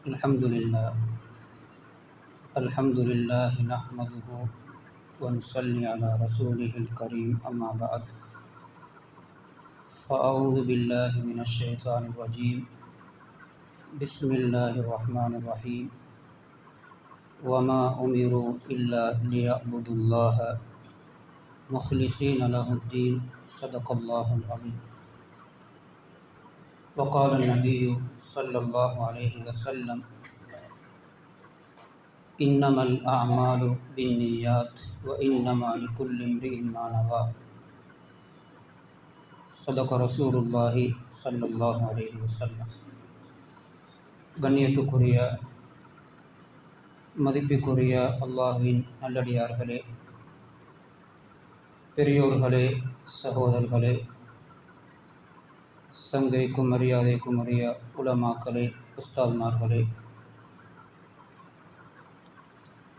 الحمد لله نحمده ونصلي على رسوله الكريم أما بعد فأعوذ بالله من الشيطان الرجيم بسم الله الرحمن الرحيم وما أمروا إلا ليعبدوا الله مخلصين له الدين صدق الله العظيم. وقال النبي صلى الله عليه وسلم إنما الأعمال بالنيات وإنما لكل امرئ ما نوى. صدق رسول الله صلى الله عليه وسلم. கண்ணியத்துக்குரிய மதிப்புக்குரிய அல்லாஹ்வின் நல்லடியார்களே, பெரியோர்களே, சகோதரர்களே, சங்கைக்கும் மரியாதைக்கும் உரிய உலமாக்களே, உஸ்தாத்மார்களே,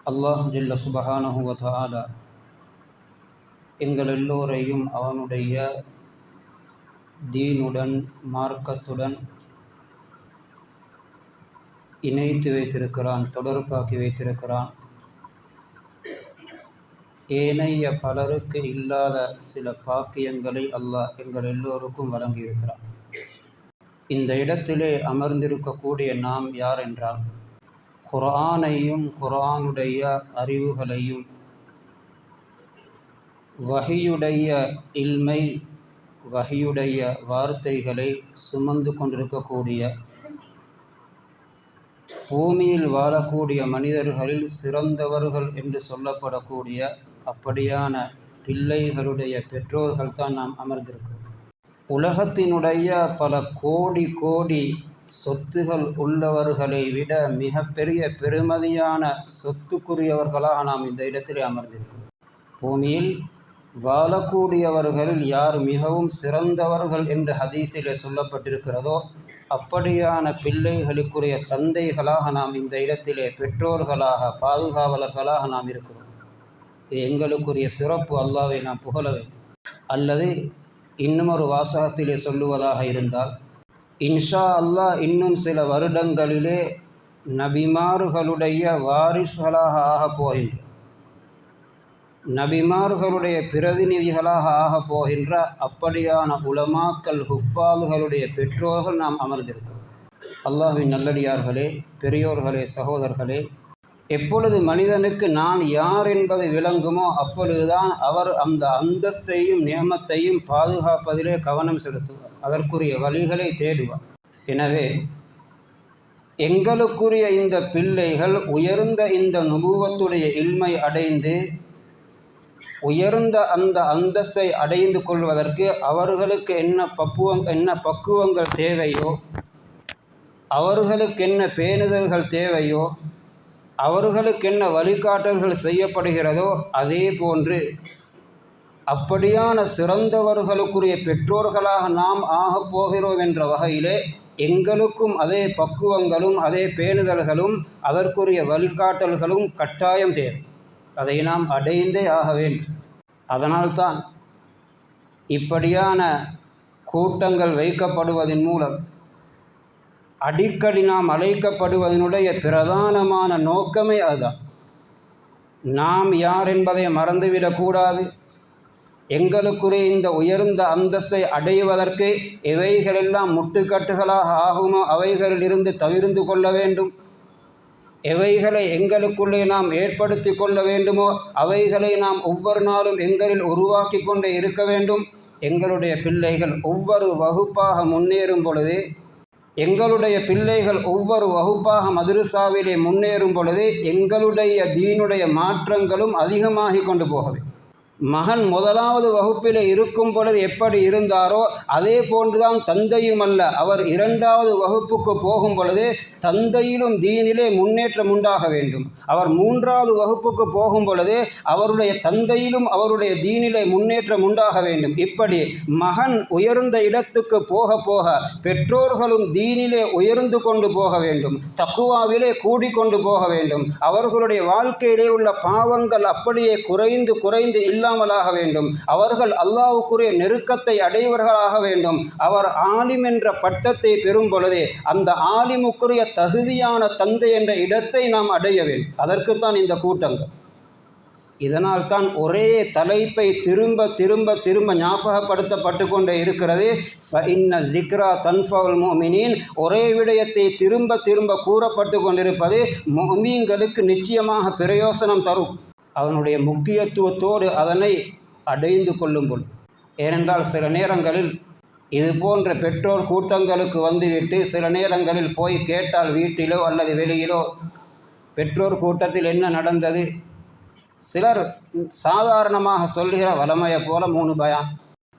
அல்லாஹ் ஜல்ல சுபஹானஹு வ தஆலா எங்கள் எல்லோரையும் அவனுடைய தீனுடன் மார்க்கத்துடன் இணைத்து வைத்திருக்கிறான், தொடர்பாக்கி வைத்திருக்கிறான். ஏனைய பலருக்கு இல்லாத சில பாக்கியங்களை அல்லாஹ் எங்கள் எல்லோருக்கும் வழங்கியிருக்கிறான். இந்த இடத்திலே அமர்ந்திருக்கக்கூடிய நாம் யார் என்றால், குர்ஆனையும் குர்ஆனுடைய அறிவுகளையும் வஹியுடைய இல்மை, வஹியுடைய வார்த்தைகளை சுமந்து கொண்டிருக்கக்கூடிய பூமியில் வாழக்கூடிய மனிதர்களில் சிறந்தவர்கள் என்று சொல்லப்படக்கூடிய அப்படியான பிள்ளைகளுடைய பெற்றோர்கள் தான் நாம் அமர்ந்திருக்கிறோம். உலகத்தினுடைய பல கோடி கோடி சொத்துகள் உள்ளவர்களை விட மிகப்பெரிய பெருமதியான சொத்துக்குரியவர்களாக நாம் இந்த இடத்திலே அமர்ந்திருக்கிறோம். பூமியில் வாழக்கூடியவர்களில் யார் மிகவும் சிறந்தவர்கள் என்று ஹதீஸிலே சொல்லப்பட்டிருக்கிறதோ அப்படியான பிள்ளைகளுக்குரிய தந்தைகளாக நாம் இந்த இடத்திலே பெற்றோர்களாக பாதுகாவலர்களாக நாம் இருக்கிறோம். இது எங்களுக்குரிய சிறப்பு. அல்லாஹ்வை நாம் புகழ வேண்டும். அல்லது இன்னும் ஒரு வாசகத்திலே சொல்லுவதாக இருந்தால், இன்ஷா அல்லாஹ் இன்னும் சில வருடங்களிலே நபிமார்களுடைய வாரிசுகளாக ஆகப் போகின்ற, நபிமார்களுடைய பிரதிநிதிகளாக ஆகப் போகின்ற அப்படியான உலமாக்கள், ஹுஃபாதுகளுடைய பெற்றோர்கள் நாம் அமர்ந்திருக்கிறோம். அல்லாஹ்வின் நல்லடியார்களே, பெரியோர்களே, சகோதரர்களே, எப்பொழுது மனிதனுக்கு நான் யார் என்பது விளங்குமோ அப்பொழுதுதான் அவர் அந்த அந்தஸ்தையும் நியமத்தையும் பாதுகாப்பதிலே கவனம் செலுத்துவார், அதற்குரிய வழிகளை தேடுவார். எனவே எங்களுக்குரிய இந்த பிள்ளைகள் உயர்ந்த இந்த நுபுவத்துடைய இல்மை அடைந்து உயர்ந்த அந்த அந்தஸ்தை அடைந்து கொள்வதற்கு அவர்களுக்கு என்ன பக்குவங்கள் தேவையோ, அவர்களுக்கு என்ன பேணுதல்கள் தேவையோ, அவர்களுக்கு என்ன வழிகாட்டல்கள் செய்யப்படுகிறதோ, அதே போன்று அப்படியான சிறந்தவர்களுக்குரிய பெற்றோர்களாக நாம் ஆகப் போகிறோம் என்ற வகையிலே எங்களுக்கும் அதே பக்குவங்களும் அதே பேணுதல்களும் அதற்குரிய வழிகாட்டல்களும் கட்டாயம் தேவை. அதை நாம் அடைந்தே ஆக வேண்டும். அதனால்தான் இப்படியான கூட்டங்கள் வைக்கப்படுவதன் மூலம் அடிக்கடி நாம் அழைக்கப்படுவதனுடைய பிரதானமான நோக்கமே அதுதான். நாம் யார் என்பதை மறந்துவிடக்கூடாது. எங்களுக்குரிய இந்த உயர்ந்த அந்தஸ்தை அடைவதற்கு எவைகளெல்லாம் முட்டுக்கட்டுகளாக ஆகுமோ அவைகளிலிருந்து தவிர்ந்து கொள்ள வேண்டும். எவைகளை எங்களுக்குள்ளே நாம் ஏற்படுத்தி கொள்ள வேண்டுமோ அவைகளை நாம் ஒவ்வொரு நாளும் எங்களில் உருவாக்கி கொண்டே இருக்க வேண்டும். எங்களுடைய பிள்ளைகள் ஒவ்வொரு வகுப்பாக முன்னேறும் பொழுது, எங்களுடைய பிள்ளைகள் ஒவ்வொரு வகுப்பாக மதரசாவிலே முன்னேறும் பொழுது எங்களுடைய தீனுடைய மாற்றங்களும் அதிகமாகி கொண்டு போகவே. மகன் முதலாவது வகுப்பிலே இருக்கும் பொழுது எப்படி இருந்தாரோ அதே போன்றுதான் தந்தையும் அல்ல. அவர் இரண்டாவது வகுப்புக்கு போகும் பொழுது தந்தையிலும் தீனிலே முன்னேற்றம் உண்டாக வேண்டும். அவர் மூன்றாவது வகுப்புக்கு போகும் பொழுது அவருடைய தந்தையிலும் அவருடைய தீனிலே முன்னேற்றம் உண்டாக வேண்டும். இப்படி மகன் உயர்ந்த இடத்துக்கு போக போக பெற்றோர்களும் தீனிலே உயர்ந்து கொண்டு போக வேண்டும், தக்குவாவிலே கூடிக்கொண்டு போக வேண்டும். அவர்களுடைய வாழ்க்கையிலே உள்ள பாவங்கள் அப்படியே குறைந்து குறைந்து இல்லாமலாக வேண்டும், அவர்கள் அல்லாஹ்வுக்குரிய நெருக்கத்தை அடைவர்களாக வேண்டும். அவர் ஆலிம் என்ற பட்டத்தை பெறும் பொழுதே அந்த ஆலிமுக்குரிய தகுதியான தந்தை என்ற இடத்தை நாம் அடைய வேண்டும். அதற்குத்தான் இந்த கூட்டங்கள். இதனால் தான் ஒரே தலைப்பை திரும்ப திரும்ப திரும்ப ஞாபகப்படுத்தப்பட்டு கொண்டே இருக்கிறது. ஃபஇன்ன ஸிக்ரா தன்ஃபஉல் முஃமினீன். ஒரே விடயத்தை திரும்ப திரும்ப கூறப்பட்டு கொண்டிருப்பது முஃமின்களுக்கு நிச்சயமாக பிரயோசனம் தரும். அதனுடைய முக்கியத்துவத்தோடு அதனை அடைந்து கொள்ளும்போது. ஏனென்றால் சில நேரங்களில் இது போன்ற பெற்றோர் கூட்டங்களுக்கு வந்துவிட்டு சில நேரங்களில் போய் கேட்டால் வீட்டிலோ அல்லது வெளியிலோ பெற்றோர் கூட்டத்தில் என்ன நடந்தது, சிலர் சாதாரணமாக சொல்கிற வளமையை போல 3 பயான்,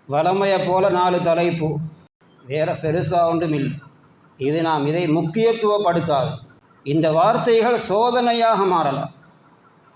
வளமையை போல 4 தலைப்பு, வேறு பெருசாக ஒன்றும் இல்லை. இது நாம் இதை முக்கியத்துவப்படுத்தாது. இந்த வார்த்தைகள் சோதனையாக மாறலாம்.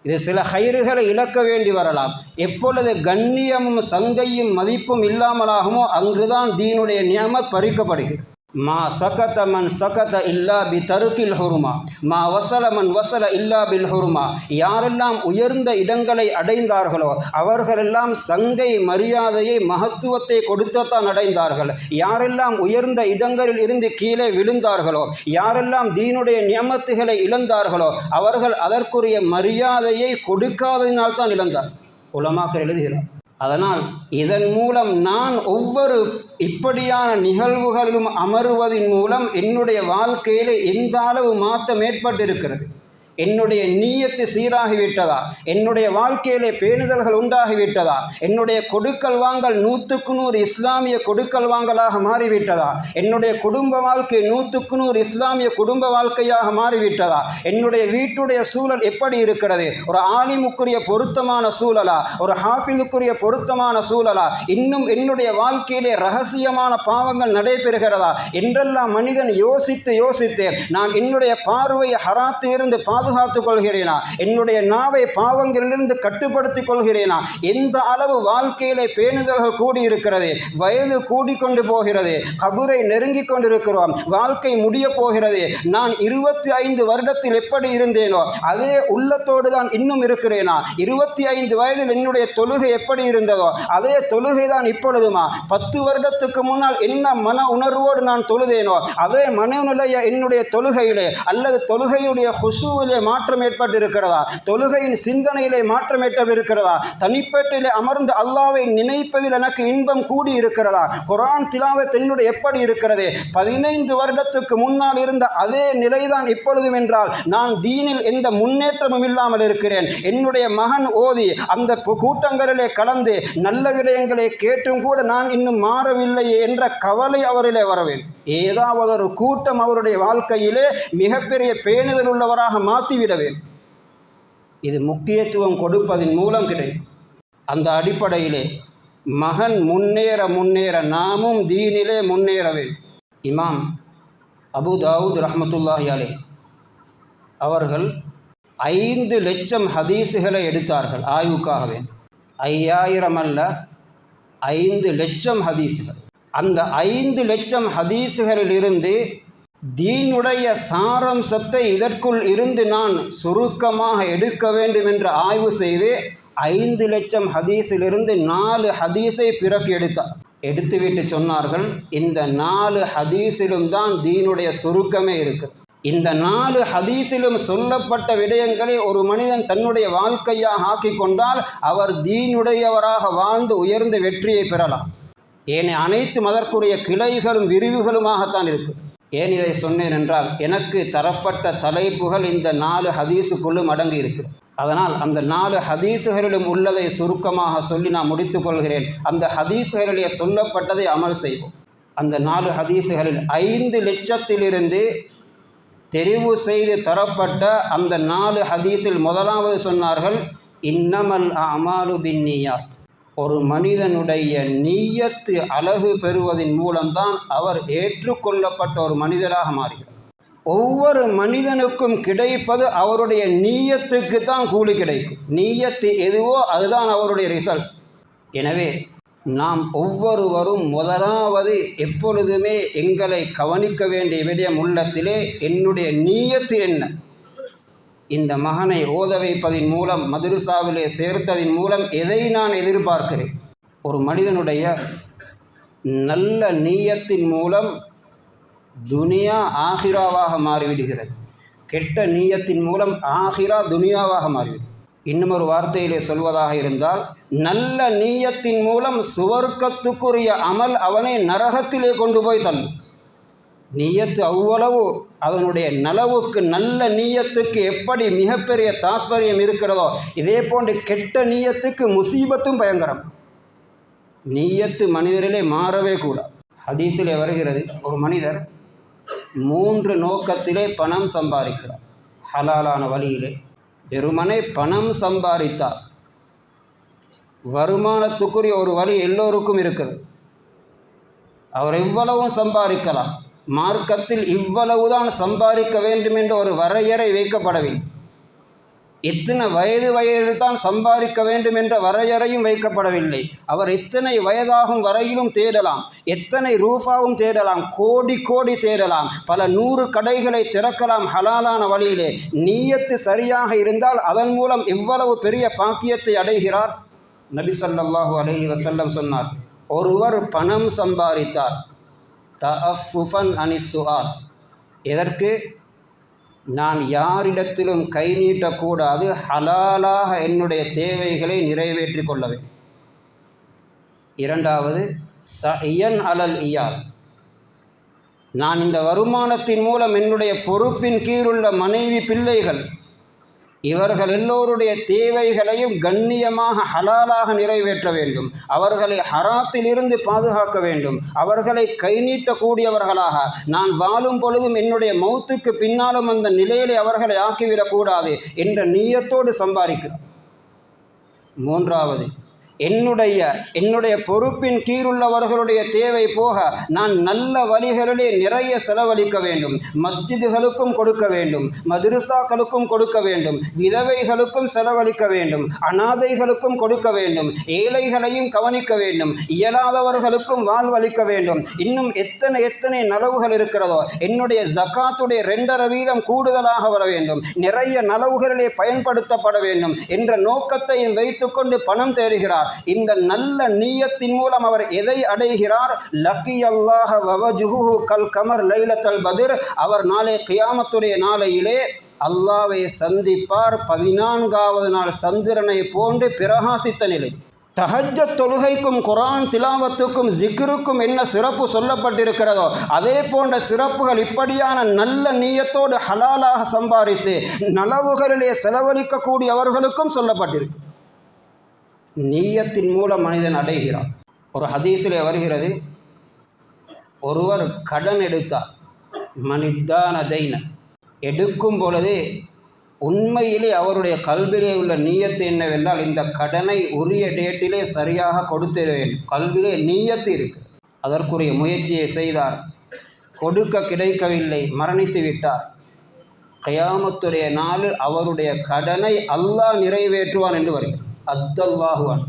இது சில ஹைறுகளை இழக்க வேண்டி வரலாம். எப்பொழுது கண்ணியமும் சங்கையும் மதிப்பும் இல்லாமலாகுமோ அங்குதான் தீனுடைய நியமத் பறிக்கப்படுகிறது. மா சகத மன் சகத இல்லா பி தருக்கில் ஹுருமா, மா வசல மன் வசல இல்லா பில் ஹுருமா. யாரெல்லாம் உயர்ந்த இடங்களை அடைந்தார்களோ அவர்களெல்லாம் சங்கை மரியாதையை மகத்துவத்தை கொடுத்தான் அடைந்தார்கள். யாரெல்லாம் உயர்ந்த இடங்களில் இருந்து கீழே விழுந்தார்களோ, யாரெல்லாம் தீனுடைய நியமத்துகளை இழந்தார்களோ அவர்கள் அதற்குரிய மரியாதையை கொடுக்காததினால் தான் இழந்தார். உலமாக்கள் எழுதுகிறார். அதனால் இதன் மூலம் நான் ஒவ்வொரு இப்படியான நிகழ்வுகளிலும் அமர்வதன் மூலம் என்னுடைய வாழ்க்கையில் எந்த அளவு மாற்றம் ஏற்பட்டிருக்கிறது, என்னுடைய நீயத்து சீராகிவிட்டதா, என்னுடைய வாழ்க்கையிலே பேணுதல்கள் உண்டாகிவிட்டதா, என்னுடைய கொடுக்கல் வாங்கல் 100க்கு 100 இஸ்லாமிய கொடுக்கல் வாங்கலாக மாறிவிட்டதா, என்னுடைய குடும்ப வாழ்க்கை 100க்கு 100 இஸ்லாமிய குடும்ப வாழ்க்கையாக மாறிவிட்டதா, என்னுடைய வீட்டுடைய சூழல் எப்படி இருக்கிறது, ஒரு ஆலிமுக்குரிய பொருத்தமான சூழலா, ஒரு ஹாஃபிலுக்குரிய பொருத்தமான சூழலா, இன்னும் என்னுடைய வாழ்க்கையிலே ரகசியமான பாவங்கள் நடைபெறுகிறதா என்றெல்லாம் மனிதன் யோசித்து நான் என்னுடைய பார்வையை ஹராத்து இருந்து பாதுகாத்துக் கொள்கிறேனா, என்னுடைய நாவை பாவங்களிலிருந்து கட்டுப்படுத்திக் கொள்கிறேனா, எந்த அளவு வாழ்க்கையிலே பேணுதல்கள் கூடியிருக்கிறது, வயது கூடிக்கொண்டு போகிறது, கபரை நெருங்கி கொண்டிருக்கிறோம், வாழ்க்கை முடிய போகிறது, நான் 25 வருடத்தில் எப்படி இருந்தேனோ அதே உள்ளத்தோடு தான் இன்னும் இருக்கிறேனா, 25 வயதில் என்னுடைய தொழுகை எப்படி இருந்ததோ அதே தொழுகை தான் இப்பொழுதுமா, 10 வருடத்துக்கு முன்னால் என்ன மன உணர்வோடு நான் தொழுதேனோ அதே மனநிலைய என்னுடைய தொழுகையிலே அல்லது தொழுகையுடைய ஹுஷூவிலே மாற்றம் ஏற்பட்டிருக்கிறதா, தொழுகையின் சிந்தனையிலே மாற்றம் ஏற்பட்டிருக்கிறதா, தனிப்பேட்டிலே அமர்ந்து அல்லாஹ்வை நினைப்பதில் எனக்கு இன்பம் கூடி இருக்கிறதா, குர்ஆன் திலாவத் என்னுடைய எப்படி இருக்கிறது, 15 வருடத்துக்கு முன்னால் இருந்த அதே நிலைதான் இப்பொழுதும் என்றால் நான் தீனில் எந்த முன்னேற்றமும் இல்லாமல் இருக்கிறேன். என்னுடைய மகன் ஓதி அந்த கூட்டங்களிலே கலந்து நல்ல விடயங்களை கேட்டும் கூட நான் இன்னும் மாறவில்லையே என்ற கவலை அவரிலே வரவேன். ஏதாவது ஒரு கூட்டம் அவருடைய வாழ்க்கையிலே மிகப்பெரிய பேணுதல் உள்ளவராக மாற்றிவிடவேன். இது முக்கியத்துவம் கொடுப்பதன் மூலம் கிடைக்கும். அந்த அடிப்படையிலே மகன் முன்னேற நாமும் தீனிலே முன்னேற வேண்டும். இமாம் அபு தாவூத் ரஹ்மத்துல்லாஹி அலைஹி அவர்கள் 5 லட்சம் ஹதீஸுகளை எடுத்தார்கள் ஆய்வுக்காகவே. 5000 அல்ல, 5 லட்சம் ஹதீஸுகள். அந்த 5 லட்சம் ஹதீஸுகளிலிருந்து தீனுடைய சாரம்சத்தை இதற்குள் இருந்து நான் சுருக்கமாக எடுக்க வேண்டும் என்று ஆய்வு செய்து 5 லட்சம் ஹதீஸிலிருந்து 4 ஹதீஸை பிறகு எடுத்துவிட்டு சொன்னார்கள், இந்த 4 ஹதீஸிலும் தான் தீனுடைய சுருக்கமே இருக்கு. இந்த 4 ஹதீஸிலும் சொல்லப்பட்ட விடயங்களை ஒரு மனிதன் தன்னுடைய வாழ்க்கையாக ஆக்கி கொண்டால் அவர் தீனுடையவராக வாழ்ந்து உயர்ந்த வெற்றியை பெறலாம். ஏனே அனைத்து மதற்குரிய கிளைகளும் விரிவுகளுமாகத்தான் இருக்கு. ஏன் இதை சொன்னேன் என்றால் எனக்கு தரப்பட்ட தலைப்புகள் இந்த 4 ஹதீஸுக்குள்ளும் அடங்கி இருக்கு. அதனால் அந்த 4 ஹதீஸுகளிலும் உள்ளதை சுருக்கமாக சொல்லி நான் முடித்துக் கொள்கிறேன். அந்த ஹதீஸுகளிலே சொல்லப்பட்டதை அமல் செய்வோம். அந்த 4 ஹதீஸுகளில் 5 லட்சத்திலிருந்து தெரிவு செய்து தரப்பட்ட அந்த 4 ஹதீஸில் முதலாவது சொன்னார்கள், இன்னமல் அமாலு பின்னியாத். ஒரு மனிதனுடைய நீயத்து அழகு பெறுவதன் மூலம்தான் அவர் ஏற்றுக்கொள்ளப்பட்ட ஒரு மனிதராக மாறுகிறார். ஒவ்வொரு மனிதனுக்கும் கிடைப்பது அவருடைய நீயத்துக்கு தான் கூலி கிடைக்கும். நீயத்து எதுவோ அதுதான் அவருடைய ரிசல்ட்ஸ். எனவே நாம் ஒவ்வொருவரும் முதலாவது எப்பொழுதுமே எங்களை கவனிக்க வேண்டிய விடயம் உள்ளத்திலே என்னுடைய நீயத்து என்ன, இந்த மகனை ஓத வைப்பதின் மூலம், மதரசாவிலே சேர்த்ததின் மூலம் எதை நான் எதிர்பார்க்கிறேன்? ஒரு மனிதனுடைய நல்ல நீயத்தின் மூலம் துனியா ஆகிராவாக மாறிவிடுகிறது. கெட்ட நீயத்தின் மூலம் ஆகிரா துனியாவாக மாறிவிடும். இன்னும் ஒரு வார்த்தையிலே சொல்வதாக இருந்தால், நல்ல நீயத்தின் மூலம் சுவர்க்கத்துக்குரிய அமல் அவனை நரகத்திலே கொண்டு போய் தள்ளும். நீயத்து அவ்வளவு அதனுடைய நலவுக்கு, நல்ல நீயத்துக்கு எப்படி மிகப்பெரிய தாற்பயம் இருக்கிறதோ, இதே போன்று கெட்ட நீயத்துக்கு முசீபத்தும் பயங்கரம். நீயத்து மனிதரிலே மாறவே கூடாது. ஹதீஸிலே வருகிறது, ஒரு மனிதர் 3 நோக்கத்திலே பணம் சம்பாதிக்கிறார். ஹலாலான வழியிலே வெறுமனே பணம் சம்பாதித்தார். வருமானத்துக்குரிய ஒரு வழி எல்லோருக்கும் இருக்கிறது. அவர் இவ்வளவும் சம்பாதிக்கலாம். மார்க்கத்தில் இவ்வளவுதான் சம்பாதிக்க வேண்டும் என்ற ஒரு வரையறை வைக்கப்படவில்லை. எத்தனை வயதில் தான் சம்பாதிக்க வேண்டும் என்ற வரையறையும் வைக்கப்படவில்லை. அவர் எத்தனை வயதாகும் வரையிலும் தேடலாம், எத்தனை ரூபாவும் தேடலாம், கோடி தேடலாம், பல 100 கடைகளை திறக்கலாம் ஹலாலான வழியிலே. நீயத்து சரியாக இருந்தால் அதன் மூலம் எவ்வளவு பெரிய பாக்கியத்தை அடைகிறார். நபி ஸல்லல்லாஹு அலைஹி வஸல்லம் சொன்னார், ஒருவர் பணம் சம்பாதித்தார் தஅஃபுஃபன் அனிஸ் சுஆல், எதற்கு? நான் யாரிடத்திலும் கை நீட்டக்கூடாது, ஹலாலாக என்னுடைய தேவைகளை நிறைவேற்றி கொள்ள வேண்டும். 2வது சயன் அலல் இயால், நான் இந்த வருமானத்தின் மூலம் என்னுடைய பொறுப்பின் கீழுள்ள மனைவி, பிள்ளைகள், இவர்கள் எல்லோருடைய தேவைகளையும் கண்ணியமாக ஹலாலாக நிறைவேற்ற வேண்டும். அவர்களை ஹராத்திலிருந்து பாதுகாக்க வேண்டும். அவர்களை கை நீட்டக்கூடியவர்களாக நான் வாழும் பொழுதும் என்னுடைய மௌத்துக்கு பின்னாலும் அந்த நிலையிலே அவர்களை ஆக்கிவிடக்கூடாது என்ற நீயத்தோடு சம்பாதிக்கிறார். 3வது, என்னுடைய பொறுப்பின் கீழுள்ளவர்களுடைய தேவை போக நான் நல்ல வழிகளிலே நிறைய செலவழிக்க வேண்டும். மஸ்ஜிதுகளுக்கும் கொடுக்க வேண்டும், மதரசாக்களுக்கும் கொடுக்க வேண்டும், விதவைகளுக்கும் செலவழிக்க வேண்டும், அனாதைகளுக்கும் கொடுக்க வேண்டும், ஏழைகளையும் கவனிக்க வேண்டும், இயலாதவர்களுக்கும் வாழ்வளிக்க வேண்டும். இன்னும் எத்தனை நலவுகள் இருக்கிறதோ, என்னுடைய ஜகாத்துடைய 2.5% கூடுதலாக வர வேண்டும், நிறைய நலவுகளிலே பயன்படுத்தப்பட வேண்டும் என்ற நோக்கத்தையும் வைத்துக்கொண்டு பணம் தேடுகிறார். இந்த நல்ல நீயத்தின் மூலம் அவர் எதை அடைகிறார்? லக்கியல்லாஹ வவஜ்ஹுஹு கல் கமர் லைலத்துல் பத்ர், அவர் நாளை கியாமத்துடைய நாளையிலே அல்லாஹ்வை சந்திப்பார் 14வது நாள் சந்திரனை போன்று பிரகாசித்த நிலை. தஹஜ்ஜத் தொழுகைக்கும் குர்ஆன் திலாவத்துக்கும் ஜிக்ருக்கும் என்ன சிறப்பு சொல்லப்பட்டிருக்கிறதோ அதே போன்ற சிறப்புகள் இப்படியான நல்ல நீயத்தோடு ஹலாலாக சம்பாதித்து நலவுகளிலே செலவழிக்கக்கூடியவர்களுக்கும் சொல்லப்பட்டிருக்கு. நீயத்தின் மூலம் மனிதன் அடைகிறான். ஒரு ஹதீஸிலே வருகிறது, ஒருவர் கடன் எடுத்தார். மனிதான தைன, எடுக்கும் பொழுதே உண்மையிலே அவருடைய கல்விலே உள்ள நீயத்து என்னவென்றால், இந்த கடனை உரிய டேட்டிலே சரியாக கொடுத்திட வேண்டும். கல்விலே நீயத்து இருக்கு. அதற்குரிய முயற்சியை செய்தார். கொடுக்க கிடைக்கவில்லை, மரணித்து விட்டார். கியாமத்துடைய நாள் அவருடைய கடனை அல்லாஹ் நிறைவேற்றுவான் என்று வருகிறது. அத்தல்லாஹுவான்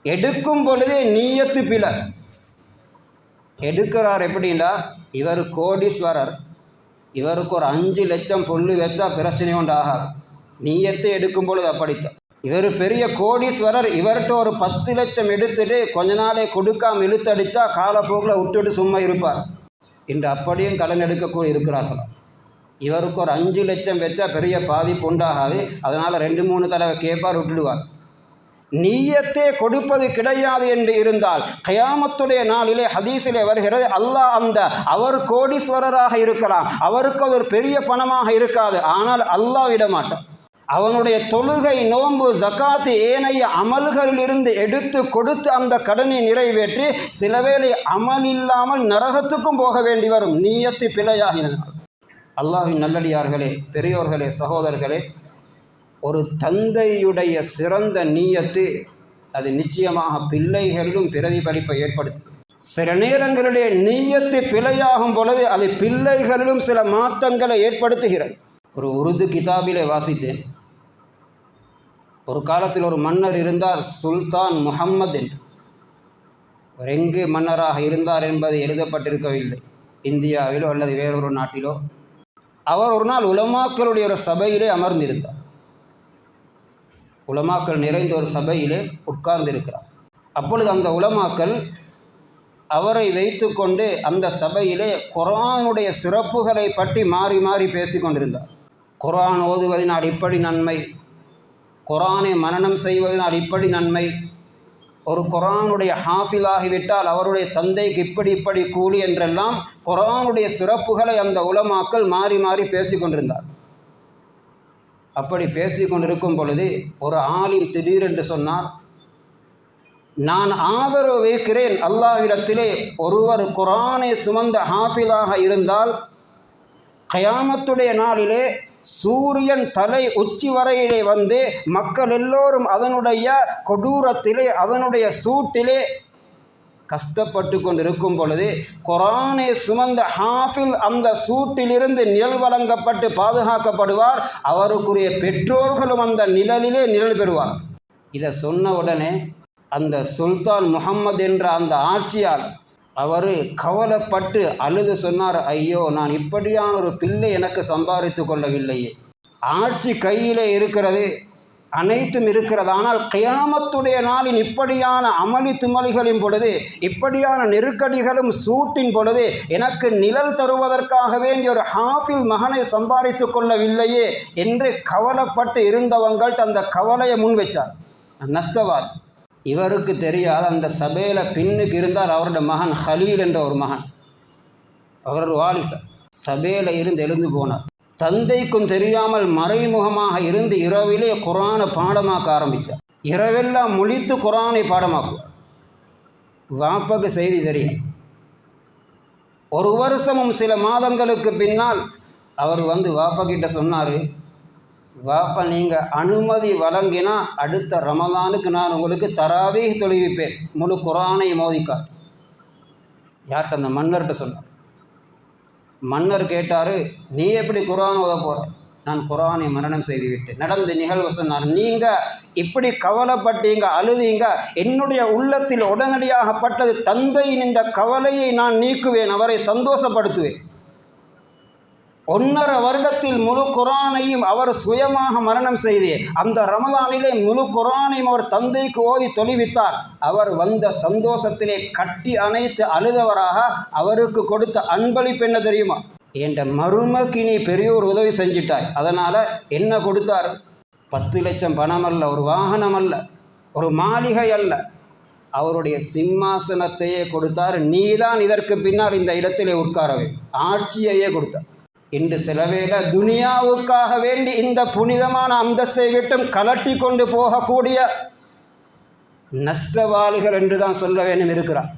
எடுக்கும் பொழுதே நீயத்து பிழ. எடுக்கிறார் எப்படின்னா, இவர் கோடீஸ்வரர், இவருக்கு ஒரு 5 லட்சம் பொல்லு வச்சா பிரச்சனை உண்டாகாது. நீயத்தை எடுக்கும் பொழுது அப்படித்தான். இவர் பெரிய கோடீஸ்வரர், இவர்கிட்ட ஒரு 10 லட்சம் எடுத்துட்டு கொஞ்ச நாளே கொடுக்காம இழுத்தடிச்சா காலப்போக்கில் விட்டுட்டு சும்மா இருப்பார். இன்று அப்படியும் கடன் எடுக்கக்கூடிய இருக்கிறார்கள். இவருக்கு ஒரு 5 லட்சம் வச்சா பெரிய பாதிப்பு உண்டாகாது. அதனால் 2-3 தடவை கேட்பார், விட்டுடுவார். நீயத்தே கொடுப்பது கிடையாது என்று இருந்தால் கியாமத்துடைய நாளிலே ஹதீஸிலே வருகிறது, அல்லாஹ் அவர் கோடீஸ்வரராக இருக்கலாம், அவருக்கு அது ஒரு பெரிய பணமாக இருக்காது, ஆனால் அல்லாஹ் விட மாட்டான். அவனுடைய தொழுகை, நோன்பு, ஜகாத்து, ஏனைய அமல்களிலிருந்து எடுத்து கொடுத்து அந்த கடனை நிறைவேற்றி சிலவேளை அமல் இல்லாமல் நரகத்துக்கும் போக வேண்டி வரும், நீயத்து பிழையாகினார். அல்லாஹ்வின் நல்லடியார்களே, பெரியோர்களே, சகோதரர்களே, ஒரு தந்தையுடைய சிறந்த நீயத்து அது நிச்சயமாக பிள்ளைகளிலும் பிரதிபலிப்பை ஏற்படுத்தும். சில நேரங்களிலே நீயத்து பிழையாகும் பொழுது அது பிள்ளைகளிலும் சில மாற்றங்களை ஏற்படுத்துகிறது. ஒரு உருது கிதாபிலே வாசித்தேன். ஒரு காலத்தில் ஒரு மன்னர் இருந்தார், சுல்தான் முஹம்மது என்று. அவர் எங்கு மன்னராக இருந்தார் என்பது எழுதப்பட்டிருக்கவில்லை, இந்தியாவிலோ அல்லது வேறொரு நாட்டிலோ. அவர் ஒரு நாள் உலமாக்களுடைய ஒரு சபையிலே அமர்ந்திருந்தார். உலமாக்கள் நிறைந்த ஒரு சபையிலே உட்கார்ந்திருக்கிறார். அப்பொழுது அந்த உலமாக்கள் அவரை வைத்து கொண்டு அந்த சபையிலே குர்ஆனுடைய சிறப்புகளை பற்றி மாறி மாறி பேசி கொண்டிருந்தார். குர்ஆன் ஓதுவதனால் இப்படி நன்மை, குர்ஆனை மனனம் செய்வதனால் இப்படி நன்மை, ஒரு குர்ஆனுடைய ஹாஃபிலாகிவிட்டால் அவருடைய தந்தைக்கு இப்படி இப்படி கூலி என்றெல்லாம் குர்ஆனுடைய சிறப்புகளை அந்த உலமாக்கள் மாறி மாறி பேசி கொண்டிருந்தார். அப்படி பேசி கொண்டிருக்கும் பொழுது ஒரு ஆலிம் திடீரென்று சொன்னார், நான் ஆதரவு வைக்கிறேன், அல்லாஹ்விடத்திலே ஒருவர் குர்ஆனை சுமந்த ஹாஃபிலாக இருந்தால் கயாமத்துடைய நாளிலே சூரியன் தலை உச்சி வரையிலே வந்து மக்கள் எல்லோரும் அதனுடைய கொடூரத்திலே அதனுடைய சூட்டிலே கஷ்டப்பட்டு கொண்டிருக்கும் பொழுது குர்ஆனை சுமந்த ஹாஃபில் அந்த சூட்டிலிருந்து நிழல் வழங்கப்பட்டு பாதுகாக்கப்படுவார், அவருக்குரிய பெற்றோர்களும் அந்த நிழலிலே நிழல் பெறுவார். இதை சொன்ன உடனே அந்த சுல்தான் முஹம்மது என்ற அந்த ஆட்சியால் அவர் கவலைப்பட்டு அழுது சொன்னார், ஐயோ, நான் இப்படியான ஒரு பிள்ளை எனக்கு சம்பாதித்து கொள்ளவில்லையே. ஆட்சி கையிலே இருக்கிறது, அனைத்தும் இருக்கிறது, ஆனால் கியாமத்துடைய நாளில் இப்படியான அமளி துமளிகளின் பொழுது, இப்படியான நெருக்கடிகளும் சூட்டின் பொழுது எனக்கு நிழல் தருவதற்காக வேண்டிய ஒரு ஹாஃபில் மகனை சம்பாதித்து கொள்ளவில்லையே என்று கவலைப்பட்டு இருந்தவங்கள்ட்ட அந்த கவலையை முன் வச்சார். நஷ்டவார் இவருக்கு தெரியாத அந்த சபையில் பின்னுக்கு இருந்தால் அவருடைய மகன் ஹலீல் என்ற ஒரு மகன், அவர் ஒரு வாலிபர், சபையில் இருந்து எழுந்து போனார். தந்தைக்கும் தெரியாமல் மறைமுகமாக இருந்து இரவிலே குர்ஆனை பாடமாக்க ஆரம்பித்தார். இரவெல்லாம் முழித்து குர்ஆனை பாடமாக்குவார். வாப்பாக்கு செய்தி தெரியும். ஒரு வருஷமும் சில மாதங்களுக்கு பின்னால் அவர் வந்து வாப்பா கிட்ட சொன்னார், வாப்பா, நீங்கள் அனுமதி வழங்கினா அடுத்த ரமலானுக்கு நான் உங்களுக்கு தராவீஹ் தொழுவிப்பேன், முழு குர்ஆனை மோதிக்கார். யார்கிட்ட? அந்த மன்னர்கிட்ட சொன்னார். மன்னர் கேட்டார், நீ எப்படி குர்ஆன் ஓத போகிற? நான் குர்ஆனை மரணம் செய்து விட்டேன். நடந்த நிகழ்வு சொன்னார். நீங்கள் இப்படி கவலைப்பட்டீங்க, அழுதீங்க, என்னுடைய உள்ளத்தில் உடனடியாகப்பட்டது, தந்தையின் இந்த கவலையை நான் நீக்குவேன், அவரை சந்தோஷப்படுத்துவேன். 1.5 வருடத்தில் முழு குர்ஆனையும் அவர் சுயமாக மரணம் செய்து அந்த ரமலானிலே முழு குர்ஆனையும் அவர் தந்தைக்கு ஓதி தொழுவித்தார். அவர் வந்த சந்தோஷத்திலே கட்டி அணைத்து அழுதவராக அவருக்கு கொடுத்த அன்பளிப்பு என்ன தெரியுமா? என்ற மருமக்கு நீ பெரிய ஒரு உதவி செஞ்சிட்டாய், அதனால் என்ன கொடுத்தார்? 10 லட்சம் பணம் அல்ல, ஒரு வாகனம் அல்ல, ஒரு மாளிகை அல்ல, அவருடைய சிம்மாசனத்தையே கொடுத்தார். நீதான் இதற்கு பின்னால் இந்த இடத்திலே உட்காரவே, ஆட்சியையே கொடுத்தார். இன்று சிலவேளை துனியாவுக்காக வேண்டி இந்த புனிதமான அந்தஸ்தை விட்டும் கலட்டி கொண்டு போகக்கூடிய நஷ்டவாளிகள் என்று தான் சொல்ல வேண்டும் இருக்கிறார்.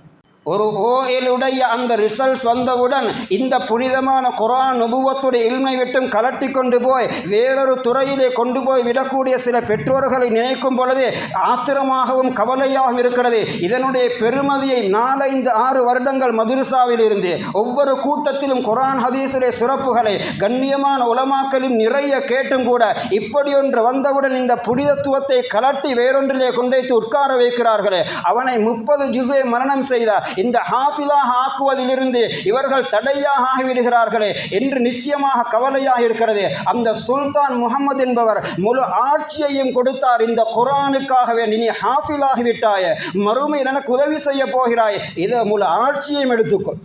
ஒரு ஓஎலுடைய அந்த ரிசல்ட்ஸ் வந்தவுடன் இந்த புனிதமான குர்ஆன் நுபுவத்துடைய இல்மை விட்டும் கலட்டி கொண்டு போய் வேறொரு துறையிலே கொண்டு போய் விடக்கூடிய சில பெற்றோர்களை நினைக்கும் பொழுது ஆத்திரமாகவும் கவலையாகவும் இருக்கிறது. இதனுடைய பெருமதியை 4-5-6 வருடங்கள் மதுரசாவில் இருந்து ஒவ்வொரு கூட்டத்திலும் குர்ஆன் ஹதீஸிலே சிறப்புகளை கண்ணியமான உலமாக்களும் நிறைய கேட்டும் கூட இப்படி ஒன்று வந்தவுடன் இந்த புனிதத்துவத்தை கலட்டி வேறொன்றிலே கொண்டு உட்கார வைக்கிறார்களே, அவனை 30 ஜுஸை மரணம் செய்தார், இந்த ஹாஃபிலாக ஆக்குவதிலிருந்து இவர்கள் தடையாக ஆகிவிடுகிறார்களே என்று நிச்சயமாக கவலையாக இருக்கிறது. அந்த சுல்தான் முஹம்மது என்பவர் முழு ஆட்சியையும் கொடுத்தார். இந்த குர்ஆனுக்காகவே நீ ஹாஃபிலாகிவிட்டாய, மறுமையில் எனக்கு உதவி செய்ய போகிறாய், இதை முழு ஆட்சியையும் எடுத்துக்கொள்.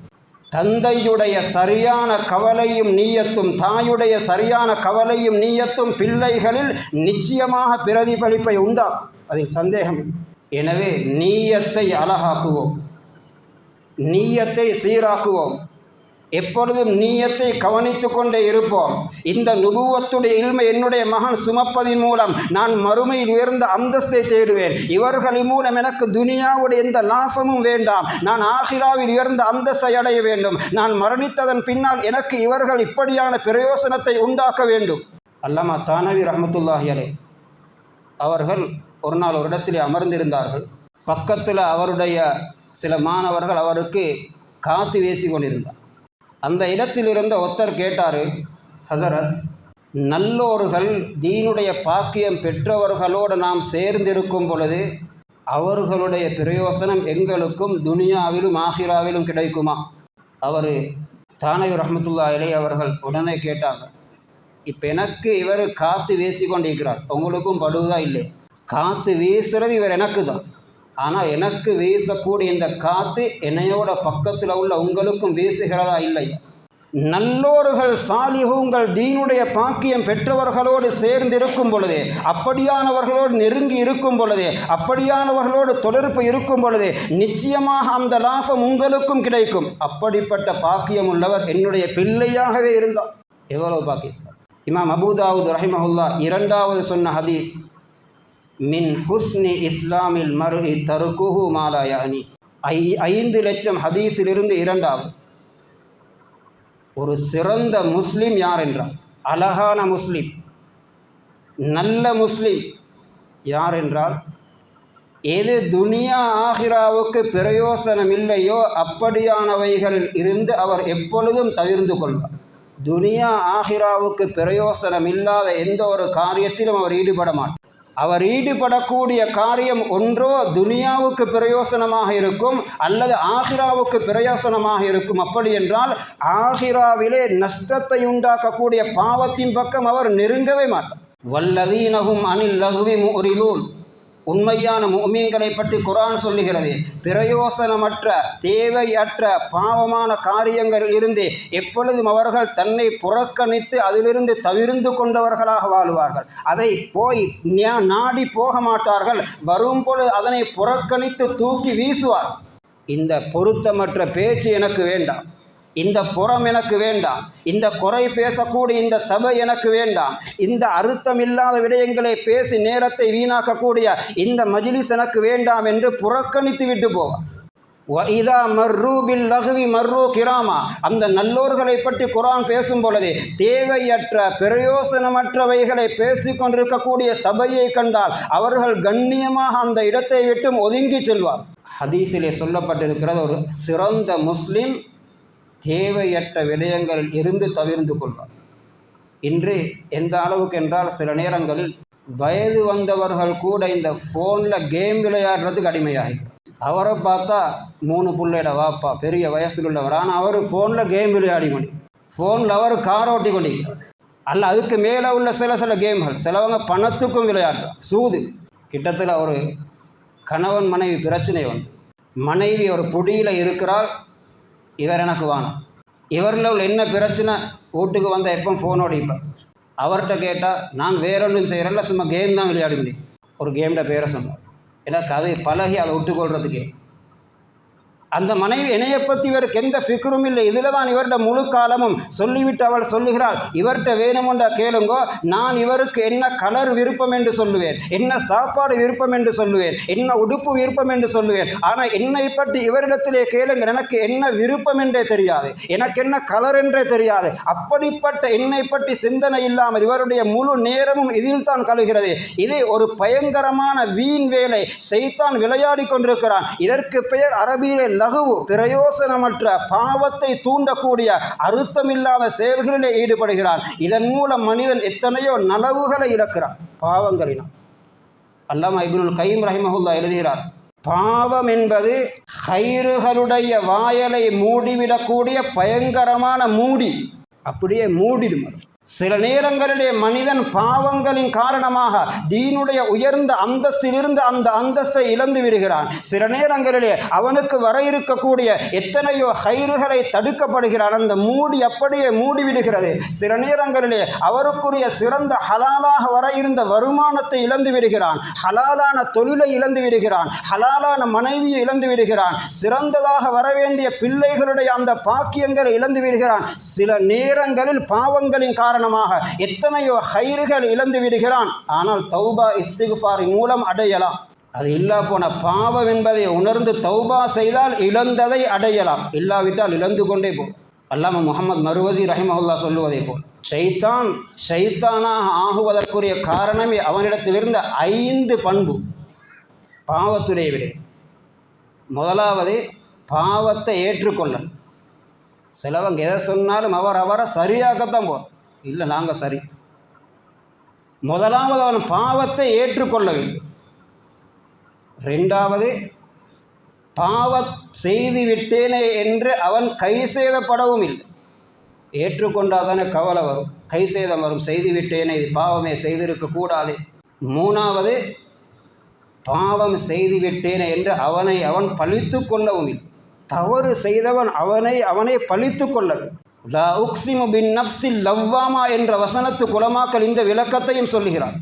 தந்தையுடைய சரியான கவலையும் நீயத்தும், தாயுடைய சரியான கவலையும் நீயத்தும் பிள்ளைகளில் நிச்சயமாக பிரதிபலிப்பை உண்டாக்கும், அதில் சந்தேகம். எனவே நீயத்தை அழகாக்குவோம், நீயத்தை சீராக்குவோம், எப்பொழுதும் நீயத்தை கவனித்து கொண்டே இருப்போம். இந்த நுபுவத்துடைய இல்மை என்னுடைய மகன் சுமப்பதின் மூலம் நான் மறுமையில் உயர்ந்த அந்தஸ்தை தேடுவேன். இவர்களின் மூலம் எனக்கு துனியாவுடைய எந்த லாபமும் வேண்டாம், நான் ஆகிராவில் உயர்ந்த அந்தஸ்தை அடைய வேண்டும். நான் மரணித்ததன் பின்னால் எனக்கு இவர்கள் இப்படியான பிரயோசனத்தை உண்டாக்க வேண்டும். அல்லாமா தானவி ரஹ்மத்துல்லாஹி அலைஹி அவர்கள் ஒரு நாள் ஒரு இடத்திலே அமர்ந்திருந்தார்கள். பக்கத்தில் அவருடைய சில மாணவர்கள் அவருக்கு காத்து வீசி கொண்டிருந்தார். அந்த இடத்தில் இருந்த ஒருத்தர் கேட்டார், ஹசரத், நல்லோர்கள் தீனுடைய பாக்கியம் பெற்றவர்களோடு நாம் சேர்ந்திருக்கும் பொழுது அவர்களுடைய பிரயோசனம் எங்களுக்கும் துனியாவிலும் ஆகிராவிலும் கிடைக்குமா? அவர் தானவி ரஹ்மத்துல்லாஹி அலைஹி அவர்கள் உடனே கேட்டாங்க, இப்போ எனக்கு இவர் காற்று வீசி கொண்டிருக்கிறார், உங்களுக்கும் படுவதா இல்லை? காற்று வீசுறது இவர் எனக்கு தான், ஆனால் எனக்கு வீசக்கூடிய இந்த காற்று என்னையோட பக்கத்தில் உள்ள உங்களுக்கும் வீசுகிறதா இல்லையா? நல்லோர்கள் சாலிஹூங்கள் தீனுடைய பாக்கியம் பெற்றவர்களோடு சேர்ந்து இருக்கும் பொழுதே, அப்படியானவர்களோடு நெருங்கி இருக்கும் பொழுதே, அப்படியானவர்களோடு தொடர்பு இருக்கும் பொழுதே நிச்சயமாக அந்த லாபம் உங்களுக்கும் கிடைக்கும். அப்படிப்பட்ட பாக்கியம் உள்ளவர் என்னுடைய பிள்ளையாகவே இருந்தார். எவ்வளவு பாக்கியம் சார்! இமாம் அபூ தாவூத் ரஹிமஹுல்லா இரண்டாவது சொன்ன ஹதீஸ், மின் ஹுஸ்னி இஸ்லாமில் மர்இ தருகுஹு மா லா யஅனி. 5 லட்சம் ஹதீஸிலிருந்து இரண்டாவது. ஒரு சிறந்த முஸ்லிம் யார் என்றால், அழகான முஸ்லிம், நல்ல முஸ்லிம் யார் என்றால், எது துனியா ஆகிராவுக்கு பிரயோசனம் இல்லையோ அப்படியானவைகளில் இருந்து அவர் எப்பொழுதும் தவிர்ந்து கொள்வார். துனியா ஆகிராவுக்கு பிரயோசனம் இல்லாத எந்த ஒரு காரியத்திலும் அவர் ஈடுபட மாட்டார். அவர் ஈடுபடக்கூடிய காரியம் ஒன்றோ துனியாவுக்கு பிரயோசனமாக இருக்கும் அல்லது ஆகிராவுக்கு பிரயோசனமாக இருக்கும். அப்படி என்றால் ஆகிராவிலே நஷ்டத்தை உண்டாக்கக்கூடிய பாவத்தின் பக்கம் அவர் நெருங்கவே மாட்டார். வல்லதீனஹும் அனில் லஹ்வி முரிதூன். உண்மையான முஃமின்களை பற்றி குர்ஆன் சொல்லுகிறது, பிரயோசனமற்ற தேவையற்ற பாவமான காரியங்களில் இருந்து எப்பொழுதும் அவர்கள் தன்னை புறக்கணித்து அதிலிருந்து தவிர்ந்து கொண்டவர்களாக வாழ்வார்கள். அதை போய் நாடி போக மாட்டார்கள். வரும்பொழுது அதனை புறக்கணித்து தூக்கி வீசுவார். இந்த பொருத்தமற்ற பேச்சு எனக்கு வேண்டாம், இந்த புறம் எனக்கு வேண்டாம், இந்த குறை பேசக்கூடிய இந்த சபை எனக்கு வேண்டாம், இந்த அர்த்தமில்லாத விடயங்களை பேசி நேரத்தை வீணாக்கக்கூடிய இந்த மஜ்லிஸ் எனக்கு வேண்டாம் என்று புறக்கணித்து விட்டு போவார். வஇதா மர்ரூ பில் லஹ்வி மர்ரூ கிராமா. அந்த நல்லோர்களை பற்றி குர்ஆன் பேசும் பொழுது தேவையற்ற பிரயோசனமற்றவைகளை பேசிக்கொண்டிருக்கக்கூடிய சபையை கண்டால் அவர்கள் கண்ணியமாக அந்த இடத்தை விட்டு ஒதுங்கி செல்வார். ஹதீஸிலே சொல்லப்பட்டிருக்கிறது, ஒரு சிறந்த முஸ்லிம் தேவையற்ற விடயங்களில் இருந்து தவிர்ந்து கொள்வார். இன்று எந்த அளவுக்கு என்றால், சில நேரங்களில் வயது வந்தவர்கள் கூட இந்த ஃபோனில் கேம் விளையாடுறதுக்கு அடிமையாகிறார். அவரை பார்த்தா 3 பிள்ளைட வாப்பா, பெரிய வயசில் உள்ளவர், ஆனால் அவர் ஃபோனில் கேம் விளையாடி கொண்டு, ஃபோனில் அவர் கார் ஓட்டி கொண்டிருக்கிறார். அல்ல அதுக்கு மேலே உள்ள சில கேம்கள், சிலவங்க பணத்துக்கும் விளையாடுறார். சூது. கிட்டத்தில் ஒரு கணவன் மனைவி பிரச்சனை வந்து, மனைவி ஒரு பொடியில் இருக்கிறாள், இவர் எனக்கு வேணும். இவரில் உள்ள என்ன பிரச்சனை, வீட்டுக்கு வந்தால் எப்போ ஃபோனோடு இப்போ அவர்கிட்ட கேட்டால் நான் வேற ஒன்றும் செய்கிறேன்ல, சும்மா கேம் தான் விளையாடி முடியும். ஒரு கேம்ட பேரை சொன்னார். எனக்கு அது பழகி அதை விட்டுக்கொள்றதுக்கே. அந்த மனைவி என்னையை பற்றி இவருக்கு எந்த ஃபிக்ரும் இல்லை. இதில் தான் இவர்கிட்ட முழு காலமும் சொல்லிவிட்டு அவள் சொல்லுகிறாள், இவர்கிட்ட வேணுமெண்டா கேளுங்கோ, நான் இவருக்கு என்ன கலர் விருப்பம் என்று சொல்லுவேன், என்ன சாப்பாடு விருப்பம் என்று சொல்லுவேன், என்ன உடுப்பு விருப்பம் என்று சொல்லுவேன். ஆனால் என்னை பற்றி இவரிடத்திலே கேளுங்க, எனக்கு என்ன விருப்பம் என்றே தெரியாது, எனக்கு என்ன கலர் என்றே தெரியாது. அப்படிப்பட்ட என்னை பற்றி சிந்தனை இல்லாமல் இவருடைய முழு நேரமும் இதில் தான் கழுகிறது. இது ஒரு பயங்கரமான வீண் வேலை. ஷைத்தான் விளையாடி கொண்டிருக்கிறான். இதற்கு பெயர் அரபியிலே லகுவு, பிரயோசனமற்ற பாவத்தை தூண்டக்கூடிய அர்த்தமில்லாத செயல்களிலே ஈடுபடுகிறான். இதன் மூலம் மனிதன் எத்தனையோ நலவுகளை இழக்கிறான் பாவங்களினால். அல்லாமா இப்னுல் கய்யிம் ரஹிமஹுல்லாஹ் எழுதுகிறார், பாவம் என்பது ஹைறுகளுடைய வாயலை மூடிவிடக்கூடிய பயங்கரமான மூடி. அப்படியே மூடிடும். சில நேரங்களிலே மனிதன் பாவங்களின் காரணமாக தீனுடைய உயர்ந்த அந்தஸ்திலிருந்து அந்த அந்தஸ்தை இழந்து விடுகிறான். சில நேரங்களிலே அவனுக்கு வர இருக்கக்கூடிய எத்தனையோ ஹைறுகளை தடுக்கப்படுகிறான். அந்த மூடி அப்படியே மூடிவிடுகிறது. சில நேரங்களிலே அவருக்குரிய சிறந்த ஹலாலாக வர இருந்த வருமானத்தை இழந்து விடுகிறான், ஹலாலான தொழிலை இழந்து விடுகிறான், ஹலாலான மனைவியை இழந்து விடுகிறான், சிறந்ததாக வர வேண்டிய பிள்ளைகளுடைய அந்த பாக்கியங்களை இழந்து விடுகிறான். சில நேரங்களில் பாவங்களின் காரணமாக எத்தனையோ ஹைறுகள் இழந்து விடுகிறான். ஆனால் தௌபா இஸ்திக்ஃபாரின் மூலம் அடையலாம். அது இல்லா போன பாவம் என்பதை உணர்ந்து தௌபா செய்தால் இழந்ததை அடையலாம், இல்லாவிட்டால் இழந்து கொண்டே போகும். அல்லாமா முஹம்மது மர்வசி ரஹிமஹுல்லாஹ் சொல்லுவதை போல் ஷைத்தானாக ஆகுவதற்குரிய காரணமே அவனிடத்திலிருந்த 5 பண்பு பாவத்துடைய விட. முதலாவது பாவத்தை ஏற்றுக்கொள்ளல். சிலவங்க எதை சொன்னாலும் அவரை சரியாகத்தான் போகிறோம், இல்லை நாங்கள் சரி. முதலாவது அவன் பாவத்தை ஏற்றுக்கொள்ள வேண்டும். 2வது பாவம் செய்து விட்டேனே என்று அவன் கை சேதப்படவும் இல்லை. ஏற்றுக்கொண்டால் தானே கவலை வரும், கை சேதம் வரும், செய்துவிட்டேனே இது பாவமே செய்திருக்கக்கூடாது. மூணாவது, பாவம் செய்துவிட்டேனே என்று அவன் பழித்து கொள்ளவும் இல்லை. தவறு செய்தவன் அவனை பழித்து கொள்ளவும். லா உக்ஸிமு பின் நஃப்ஸில் லவ்வாமா என்ற வசனத்து குலமாக்கள் இந்த விளக்கத்தையும் சொல்லுகிறார்.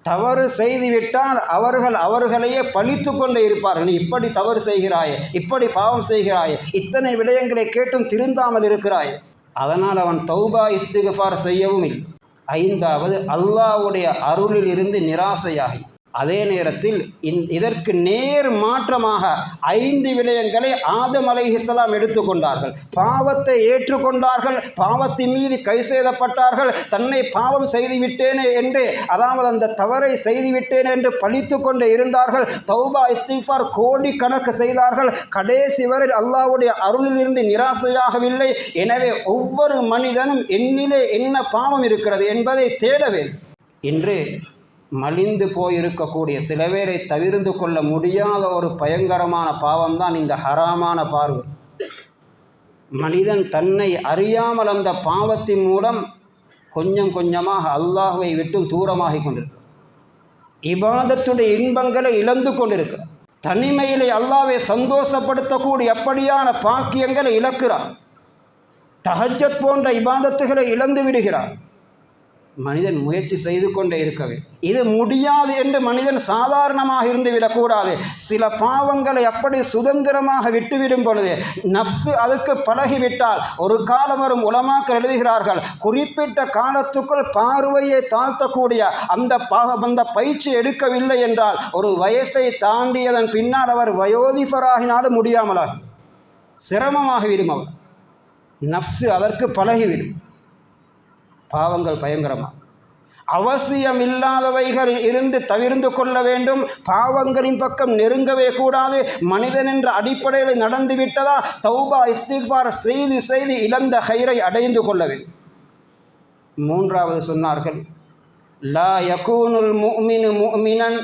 தவறு செய்துவிட்டால் அவர்களையே பழித்து கொண்டே இருப்பார்கள். நீ இப்படி தவறு செய்கிறாயே, இப்படி பாவம் செய்கிறாயே, இத்தனை விடயங்களை கேட்டும் திருந்தாமல் இருக்கிறாயே. அதனால் அவன் தௌபா இஸ்திக்ஃபார் செய்யவும் இல்லை. ஐந்தாவது, அல்லாஹ்வுடைய அருளில் இருந்து நிராசையாகி, அதே நேரத்தில் இதற்கு நேர் மாற்றமாக 5 விடயங்களை ஆதம் அலைஹிஸ்ஸலாம் எடுத்துக்கொண்டார்கள். பாவத்தை ஏற்றுக்கொண்டார்கள், பாவத்தின் மீது கை செய்தப்பட்டார்கள், தன்னை பாவம் செய்துவிட்டேனே என்று, அதாவது அந்த தவறை செய்துவிட்டேனே என்று பழித்து கொண்டு இருந்தார்கள். தௌபா இஸ்திக்ஃபார் கோடிக்கணக்கு செய்தார்கள். கடைசி வரை அல்லாஹ்வுடைய அருளில் இருந்து நிராசையாகவில்லை. எனவே ஒவ்வொரு மனிதனும் என்னிலே என்ன பாவம் இருக்கிறது என்பதை தேட வேண்டும். இன்று மலிந்து போயிருக்கக்கூடிய சில பேரை தவிர்த்து கொள்ள முடியாத ஒரு பயங்கரமான பாவம்தான் இந்த ஹராமான பார்வை. மனிதன் தன்னை அறியாமல் அந்த பாவத்தின் மூலம் கொஞ்சம் கொஞ்சமாக அல்லாஹ்வை விட்டும் தூரமாகி கொண்டிருக்கிறார். இபாதத்துடைய இன்பங்களை இழந்து கொண்டிருக்கிறார். தனிமையிலே அல்லாஹ்வை சந்தோஷப்படுத்தக்கூடிய அப்படியான பாக்கியங்களை இழக்கிறார். தஹஜ்ஜத் போன்ற இபாதத்துகளை இழந்து விடுகிறார். மனிதன் முயற்சி செய்து கொண்டே இருக்கவே, இது முடியாது என்று மனிதன் சாதாரணமாக இருந்து விடக்கூடாது. சில பாவங்களை அப்படி சுதந்திரமாக விட்டுவிடும் பொழுது நஃப்ஸு அதுக்கு பழகிவிட்டால் ஒரு காலம் வரும், உலமாக்கள் எழுதுகிறார்கள், குறிப்பிட்ட காலத்துக்குள் பார்வையை தாழ்த்தக்கூடிய அந்த பயிற்சி எடுக்கவில்லை என்றால் ஒரு வயசை தாண்டியதன் பின்னால் அவர் வயோதிபராகினாலும் முடியாமலாகும், சிரமமாகிவிடும். அவர் நஃப்ஸு அதற்கு பழகிவிடும். பாவங்கள் பயங்கரமாக அவசியம் இல்லாதவைகள் இருந்து தவிர்த்து கொள்ள வேண்டும். பாவங்களின் பக்கம் நெருங்கவே கூடாது. மனிதன் என்ற அடிப்படையில் நடந்து விட்டதா தௌபா இஸ்திக்ஃபார் செய்து இழந்த ஹைரை அடைந்து கொள்ள வேண்டும். மூன்றாவது சொன்னார்கள், லா யகூனுல் முஃமினு முஃமினன்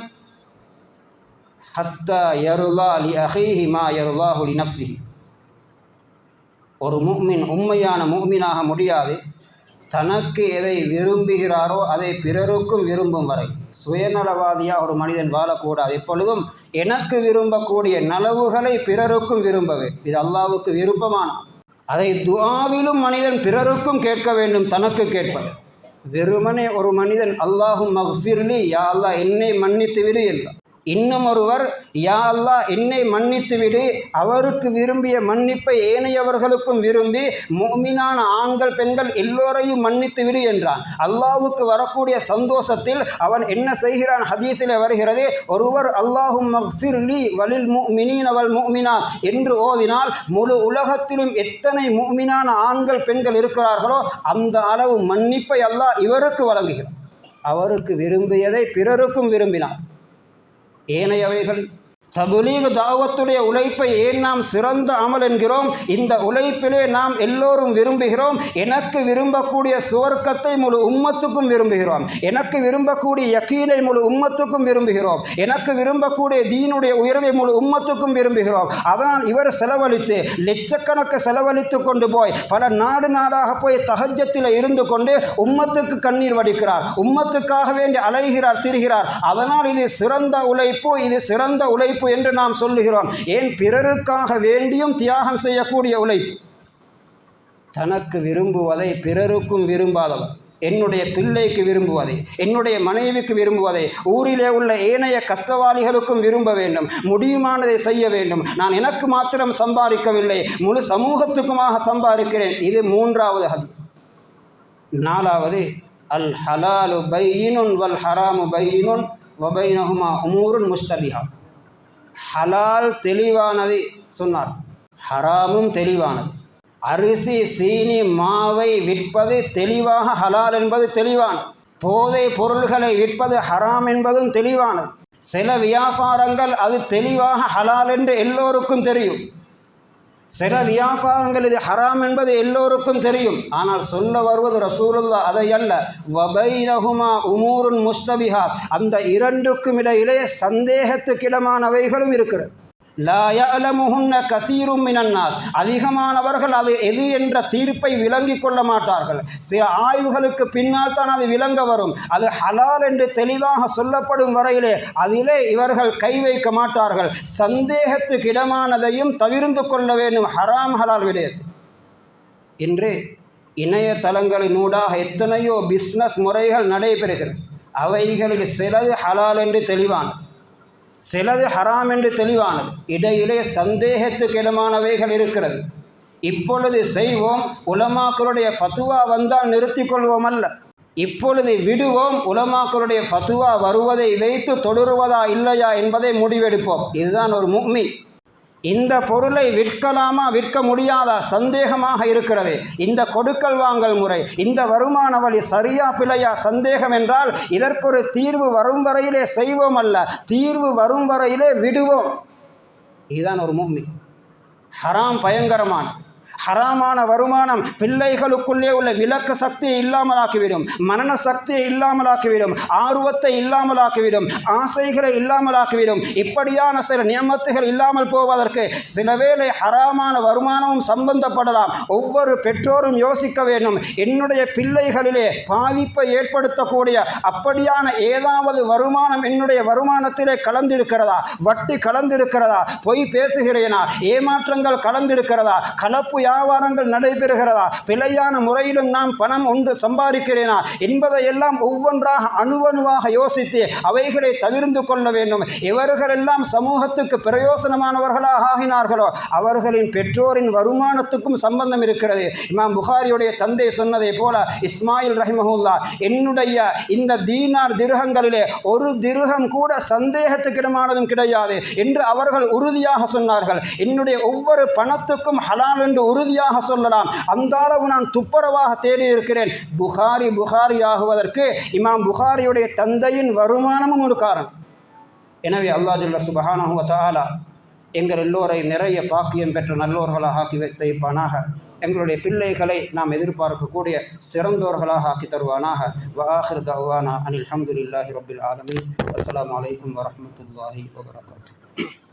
ஹத்தா யர்லா லி அஹீஹி மா யர்லாஹு லி நஃப்ஸிஹி. ஒரு முஃமின் உண்மையான முஃமினாக முடியாது தனக்கு எதை விரும்புகிறாரோ அதை பிறருக்கும் விரும்பும் வரை. சுயநலவாதியாக ஒரு மனிதன் வாழக்கூடாது. எப்பொழுதும் எனக்கு விரும்பக்கூடிய நலவுகளை பிறருக்கும் விரும்பவே, இது அல்லாஹ்வுக்கு விருப்பமான. அதை துஆவிலும் மனிதன் பிறருக்கும் கேட்க வேண்டும், தனக்கு கேட்பது. வெறுமனே ஒரு மனிதன் அல்லாஹும் மக்ஃபிர்லி, யா அல்லாஹ் என்னை மன்னித்து விடு என்றார். இன்னும் ஒருவர் யா அல்லாஹ் என்னை மன்னித்து விடு, அவருக்கு விரும்பிய மன்னிப்பை ஏனையவர்களுக்கும் விரும்பி முஃமினான ஆண்கள் பெண்கள் எல்லோரையும் மன்னித்து விடு என்றான். அல்லாஹ்வுக்கு வரக்கூடிய சந்தோஷத்தில் அவன் என்ன செய்கிறான்? ஹதீஸில் வருகிறது, ஒருவர் அல்லாஹும் மக்ஃபிர்லி வலில் முஃமினீன வல் முஃமினாத் என்று ஓதினால் முழு உலகத்திலும் எத்தனை முஃமினான ஆண்கள் பெண்கள் இருக்கிறார்களோ அந்த அளவு மன்னிப்பை அல்லாஹ் இவருக்கு வழங்குகிறான். அவருக்கு விரும்பியதை பிறருக்கும் விரும்பினான். ஏனையவைகள் தபுலீக் தாவத்துடைய உழைப்பை ஏன் நாம் சிறந்த அமல் என்கிறோம்? இந்த உழைப்பிலே நாம் எல்லோரும் விரும்புகிறோம். எனக்கு விரும்பக்கூடிய சுவர்க்கத்தை முழு உம்மத்துக்கும் விரும்புகிறோம். எனக்கு விரும்பக்கூடிய யக்கீனை முழு உம்மத்துக்கும் விரும்புகிறோம். எனக்கு விரும்பக்கூடிய தீனுடைய உயர்வை முழு உம்மத்துக்கும் விரும்புகிறோம். அதனால் இவர் செலவழித்து லட்சக்கணக்கு செலவழித்து கொண்டு போய் பல நாடாக போய் தஹஜ்ஜத்தில் இருந்து கொண்டு உம்மத்துக்கு கண்ணீர் வடிக்கிறார், உம்மத்துக்காக வேண்டி அலைகிறார், திரிகிறார். அதனால் இது சிறந்த உழைப்பு, இது சிறந்த உழைப்பு என்று நாம் சொல்லுகிறோம். ஏன்? பிறருக்காக வேண்டியும் தியாகம் செய்யக்கூடிய உழைப்பு. தனக்கு விரும்புவதை பிறருக்கும் விரும்பாதவர், என்னுடைய பிள்ளைக்கு விரும்புவதை, என்னுடைய மனைவிக்கு விரும்புவதை, ஊரிலே உள்ள ஏனைய கஷ்டவாளிகளுக்கும் விரும்ப வேண்டும், முடியுமானதை செய்ய வேண்டும். நான் எனக்கு மாத்திரம் சம்பாதிக்கவில்லை, முழு சமூகத்துக்குமாக சம்பாதிக்கிறேன். இது மூன்றாவது ஹதீஸ். நாலாவது, அல் ஹலாலு பையினுன் வல் ஹராமு பையினுன் வ பைனஹுமா உமூருன் முஸ்தபிஹா. ஹலால் தெளிவானது சொன்னார், ஹராமும் தெளிவானது. அரிசி சீனி மாவை விற்பது தெளிவாக ஹலால் என்பது தெளிவானது. போதை பொருள்களை விற்பது ஹராம் என்பதும் தெளிவானது. சில வியாபாரங்கள் அது தெளிவாக ஹலால் என்று எல்லோருக்கும் தெரியும். சில வியாபாரங்கள் இது ஹராம் என்பது எல்லோருக்கும் தெரியும். ஆனால் சொல்ல வருவது ரசூலுல்லாஹ் அதை அல்ல. வபைனஹுமா உமூருன் முஸ்தபிஹாத், அந்த இரண்டுக்கும் இடையிலே சந்தேகத்துக்கிடமானவைகளும் இருக்கிறது. லா யஅலமுஹுன்ன கஸீரும் மினன் நாஸ், அதிகமானவர்கள் அது எது என்ற தீர்ப்பை விளங்கிக் கொள்ள மாட்டார்கள். சில ஆய்வுகளுக்கு பின்னால் தான் அது விளங்க வரும். அது ஹலால் என்று தெளிவாக சொல்லப்படும் வரையிலே அதிலே இவர்கள் கை வைக்க மாட்டார்கள். சந்தேகத்துக்கு இடமானதையும் தவிர்ந்து கொள்ள வேண்டும் ஹராம் ஹலால் விடயத்தை. இன்று இணையதளங்களினூடாக எத்தனையோ பிஸ்னஸ் முறைகள் நடைபெறுகிறது. அவைகளில் சிலது ஹலால் என்று தெளிவான, சிலது ஹராம் என்று தெளிவானது, இடையிலே சந்தேகத்துக்கு இடமானவைகள் இருக்கிறது. இப்பொழுது செய்வோம், உலமாக்களுடைய ஃபத்துவா வந்தால் நிறுத்திக் கொள்வோம் அல்ல, இப்பொழுது விடுவோம், உலமாக்களுடைய ஃபத்துவா வருவதை வைத்து தொடருவதா இல்லையா என்பதை முடிவெடுப்போம். இதுதான் ஒரு முஃமின். இந்த பொருளை விற்கலாமா விற்க முடியாதா சந்தேகமாக இருக்கிறது, இந்த கொடுக்கல் வாங்கல் முறை, இந்த வருமான வழி சரியா பிழையா சந்தேகம் என்றால் இதற்கொரு தீர்வு வரும் வரையிலே செய்வோம் அல்ல, தீர்வு வரும் வரையிலே விடுவோம். இதுதான் ஒரு முஃமின். ஹராம் பயங்கரமான, ஹராமான வருமானம் பிள்ளைகளுக்குள்ளே உள்ள விளக்க சக்தியை இல்லாமலாக்கிவிடும், மனன சக்தியை இல்லாமலாக்கிவிடும், ஆர்வத்தை இல்லாமலாக்கிவிடும், ஆசைகளை இல்லாமலாக்கிவிடும். இப்படியான சில நியமத்துகள் இல்லாமல் போவதற்கு சில வேளை ஹராமான வருமானமும் சம்பந்தப்படலாம். ஒவ்வொரு பெற்றோரும் யோசிக்க வேண்டும், என்னுடைய பிள்ளைகளிலே பாதிப்பை ஏற்படுத்தக்கூடிய அப்படியான ஏதாவது வருமானம் என்னுடைய வருமானத்திலே கலந்திருக்கிறதா, வட்டி கலந்திருக்கிறதா, பொய் பேசுகிறேனா, ஏமாற்றங்கள் கலந்திருக்கிறதா, கலப்பு வியாபாரங்கள் நடைபெறுகிறதா, பிழையான முறையிலும் நாம் பணம் ஒன்று சம்பாதிக்கிறேனா என்பதையெல்லாம் ஒவ்வொன்றாக அணுவணுவாக யோசித்து அவைகளை தவிர்த்து கொள்ள வேண்டும். இவர்களெல்லாம் சமூகத்துக்கு பிரயோசனமானவர்களாக ஆகினார்களோ அவர்களின் பெற்றோரின் வருமானத்துக்கும் சம்பந்தம் இருக்கிறது. இமாம் புகாரியுடைய தந்தை சொன்னதை போல இஸ்மாயில் ரஹிமஹுல்லா, என்னுடைய இந்த தீனார் திர்ஹங்களிலே ஒரு திர்ஹம் கூட சந்தேகத்துக்கிடமானதும் கிடையாது என்று அவர்கள் உறுதியாக சொன்னார்கள். என்னுடைய ஒவ்வொரு பணத்துக்கும் ஹலால் என்று உறுதியாக சொல்லலாம். அந்த அளவு நான் துப்புரவாக தேடி இருக்கிறேன். புகாரி ஆகுவதற்கு இமாம் புகாரியுடைய தந்தையின் வருமானமும் ஒரு காரணம். எனவே அல்லாஹ் ஜல்ல சுப்ஹானஹு வ தஆலா எங்கள் எல்லோரை நிறைய பாக்கியம் பெற்ற நல்லோர்களாக ஆக்கி வைப்பானாக. எங்களுடைய பிள்ளைகளை நாம் எதிர்பார்க்கக்கூடிய சிறந்தோர்களாக ஆக்கி தருவானாக. வ ஆகிர் தஅவானா அனில் ஹம்துலில்லாஹி ரப்பில் ஆலமீன். அஸ்ஸலாமு அலைக்கும் வரஹ்மத்துல்லாஹி வபரகாத்துஹு.